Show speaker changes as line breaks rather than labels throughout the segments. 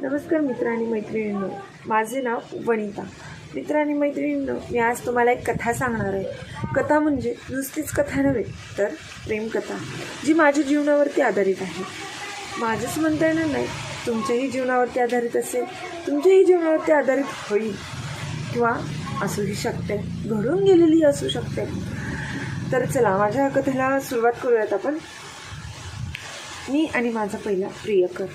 नमस्कार मित्र आणि मैत्रिणींनो, माझे नाव वनिता. मित्र आणि मैत्रिणींनो, मी आज तुम्हाला एक कथा सांगणार आहे. कथा म्हणजे नुसतीच कथा नव्हे तर प्रेमकथा, जी माझ्या जीवनावरती आधारित आहे. माझंच म्हणता येणार नाही, तुमच्याही जीवनावरती आधारित असेल, तुमच्याही जीवनावरती आधारित होईल किंवा असूही शकते, घडून गेलेली असू शकते. तर चला, माझ्या कथेला सुरुवात करूयात आपण. मी आणि माझा पहिला प्रियकर.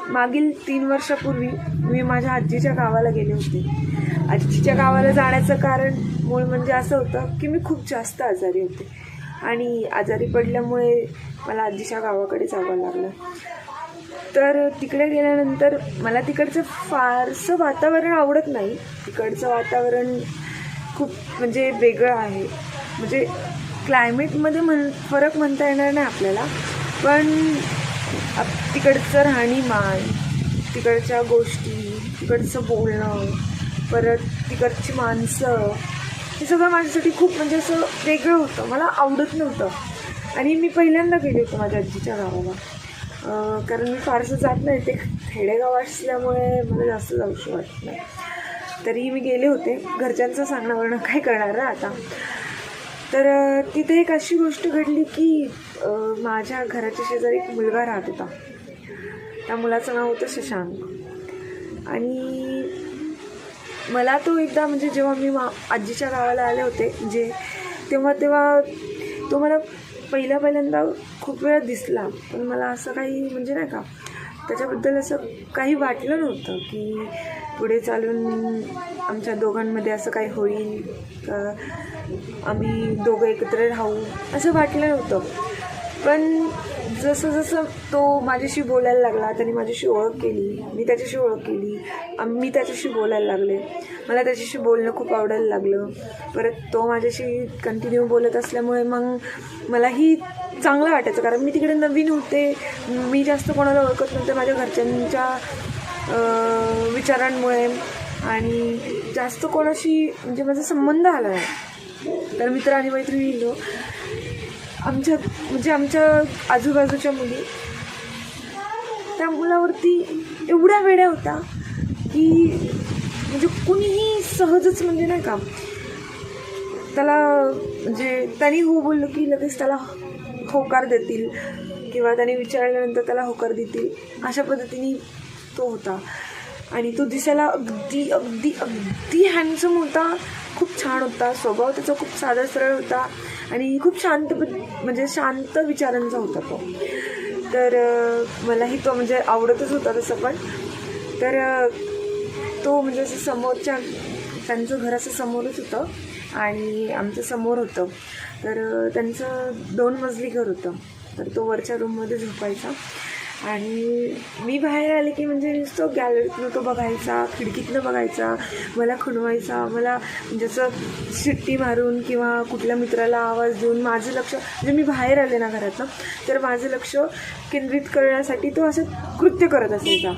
मागील 3 वर्षापूर्वी मी माझ्या आजीच्या गावाला गेले होते. आजीच्या गावाला जाण्याचं कारण मूळ म्हणजे असं होतं की मी खूप जास्त आजारी होते आणि आजारी पडल्यामुळे मला आजीच्या गावाकडे जावं लागलं. तर तिकडे गेल्यानंतर मला तिकडचं फारसं वातावरण आवडत नाही. तिकडचं वातावरण खूप म्हणजे वेगळं आहे. म्हणजे क्लायमेटमध्ये फरक म्हणता येणार नाही आपल्याला, पण तिकडचं राहणीमान, तिकडच्या गोष्टी, तिकडचं बोलणं, परत तिकडची माणसं, हे सगळं माझ्यासाठी खूप म्हणजे असं वेगळं होतं. मला आवडत नव्हतं आणि मी पहिल्यांदा गेले होते माझ्या आजीच्या गावाला. कारण मी फारसं जात नाही, ते खेडेगाव असल्यामुळे मला जास्त जाऊशी वाटत नाही. तरीही मी गेले होते. घरच्यांचं सांगण्यावरनं काय करणार ना आता. तर तिथे एक अशी गोष्ट घडली की माझ्या घराच्या शेजारी एक मुलगा राहत होता. त्या मुलाचं नाव होतं शशांक. आणि मला तो एकदा म्हणजे जेव्हा मी आजीच्या गावाला आले होते म्हणजे तेव्हा तो मला पहिल्यांदा खूप वेळा दिसला, पण मला असं काही म्हणजे नाही का त्याच्याबद्दल असं काही वाटलं नव्हतं की पुढे चालून आमच्या दोघांमध्ये असं काही होईल का, आम्ही दोघं एकत्र राहू, असं वाटलं नव्हतं. पण जसं जसं तो माझ्याशी बोलायला लागला, त्याने माझ्याशी ओळख केली, मी त्याच्याशी ओळख केली, मी त्याच्याशी बोलायला लागले, मला त्याच्याशी बोलणं खूप आवडायला लागलं. परत तो माझ्याशी कंटिन्यू बोलत असल्यामुळे मग मलाही चांगलं वाटायचं, कारण मी तिकडे नवीन होते, मी जास्त कोणाला ओळखत नव्हते. माझ्या घरच्यांच्या विचारांमुळे आणि जास्त कोणाशी म्हणजे माझा संबंध आला नाही. तर मित्र आणि मैत्रिणींनो, आमच्या आजूबाजूच्या मुली त्या मुलावरती एवढ्या वेड्या होत्या की म्हणजे कुणीही सहजच म्हणजे नाही का त्याला म्हणजे त्यांनी हो बोललं की लगेच त्याला होकार देतील किंवा त्याने विचारल्यानंतर त्याला होकार देतील, अशा पद्धतीने तो होता. आणि तो दिसायला अगदी अगदी अगदी हँडसम होता, खूप छान होता. स्वभाव त्याचा खूप साधा सरळ होता आणि खूप शांत विचारांचा होता तो. तर मलाही तो म्हणजे आवडतच होता तसं. पण तर तो म्हणजे असं त्यांचं घर असं समोरच होतं आणि आमचं समोर होतं. तर त्यांचं 2 मजली घर होतं. तर तो वरच्या रूममध्ये झोपायचा आणि मी बाहेर आले की म्हणजे नुसतं गॅलरीतनं तो बघायचा, खिडकीतनं बघायचा, मला खुणवायचा, मला म्हणजे असं शिट्टी मारून किंवा कुठल्या मित्राला आवाज देऊन माझं लक्ष म्हणजे मी बाहेर आले ना घरातनं तर माझं लक्ष केंद्रित करण्यासाठी तो असं कृत्य करत असायचा.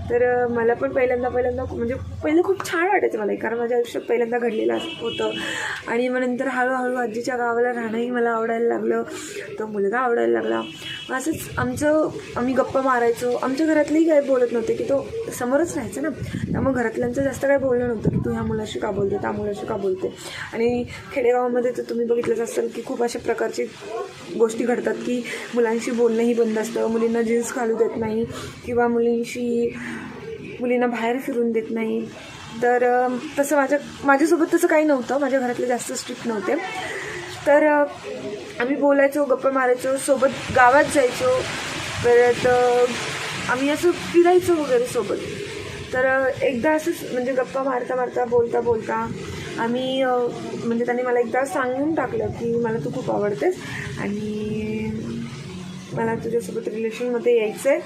तर मला पण पहिल्यांदा म्हणजे पहिलं खूप छान वाटायचं मला, कारण माझ्या आयुष्यात पहिल्यांदा घडलेलं होतं. आणि मग नंतर हळूहळू आजीच्या गावाला राहणंही मला आवडायला लागलं, तो मुलगा आवडायला लागला. असंच आम्ही गप्पा मारायचो. आमच्या घरातलेही काही बोलत नव्हते की तो समोरच राहायचं ना, त्यामुळे घरातल्यांचं जास्त काही बोलणं नव्हतं की तू ह्या मुलाशी का बोलते, त्या मुलाशी का बोलते. आणि खेडेगावामध्ये तर तुम्ही बघितलंच असेल की खूप अशा प्रकारची गोष्टी घडतात की मुलांशी बोलणंही बंद असतं, मुलींना जीन्स घालू देत नाही किंवा मुलींना बाहेर फिरून देत नाही. तर तसं माझ्यासोबत तसं काही नव्हतं. माझ्या घरातले जास्त स्ट्रिक्ट नव्हते. तर आम्ही बोलायचो, गप्पा मारायचो, सोबत गावात जायचो, परत आम्ही असं फिरायचो वगैरे सोबत. तर एकदा असंच म्हणजे गप्पा मारता बोलता आम्ही म्हणजे त्यांनी मला एकदा सांगून टाकलं की मला तू खूप आवडतेस आणि मला तुझ्यासोबत रिलेशनमध्ये यायचं आहे.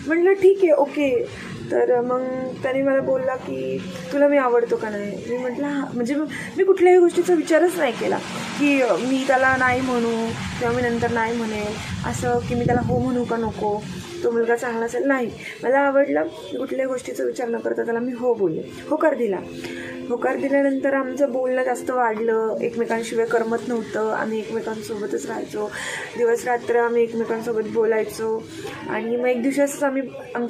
म्हटलं ठीक आहे, ओके. तर मग त्याने मला बोलला की तुला मी आवडतो का नाही. मी म्हटलं हां. म्हणजे मी कुठल्याही गोष्टीचा विचारच नाही केला की मी त्याला नाही म्हणू किंवा मी नंतर नाही म्हणेल, असं की मी त्याला हो म्हणू का नको, तो मुलगा चांगला असेल, नाही. मला आवडलं, कुठल्याही गोष्टीचा विचार न करता त्याला मी हो बोलले, होकार दिला. होकार दिल्यानंतर आमचं बोलणं जास्त वाढलं. एकमेकांशिवाय करमत नव्हतं. आम्ही एकमेकांसोबतच राहायचो, दिवस रात्र आम्ही एकमेकांसोबत बोलायचो. आणि मग एक दिवशी असंच आम्ही आमच्या